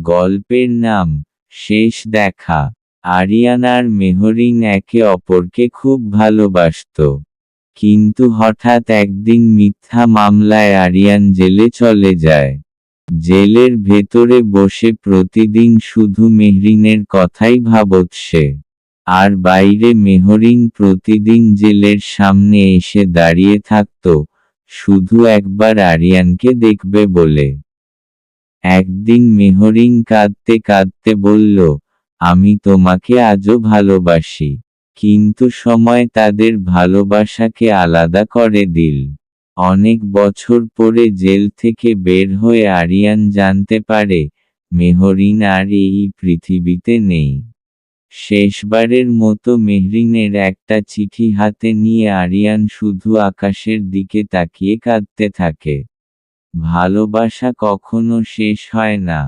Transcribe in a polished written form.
গল্পের নাম শেষ দেখা। আরিয়ান আর মেহরিন একে অপরকে খুব ভালোবাসত। কিন্তু হঠাৎ একদিন মিথ্যা মামলায় আরিয়ান জেলে চলে যায়। জেলের ভেতরে বসে প্রতিদিন শুধু মেহরিনের কথাই ভাবত সে। আর বাইরে মেহরিন প্রতিদিন জেলের সামনে এসে দাঁড়িয়ে থাকত, শুধু একবার আরিয়ানকে দেখবে বলে। একদিন মেহরিন কাঁদতে কাঁদতে বলল, আমি তোমাকে আজও ভালোবাসি। কিন্তু সময় তাদের ভালোবাসাকে আলাদা করে দিল। অনেক বছর পরে জেল থেকে বের হয়ে আরিয়ান জানতে পারে, মেহরিন আর এই পৃথিবীতে নেই। শেষবারের মতো মেহরিনের একটা চিঠি হাতে নিয়ে আরিয়ান শুধু আকাশের দিকে তাকিয়ে কাঁদতে থাকে। ভালোবাসা কখনো শেষ হয় না।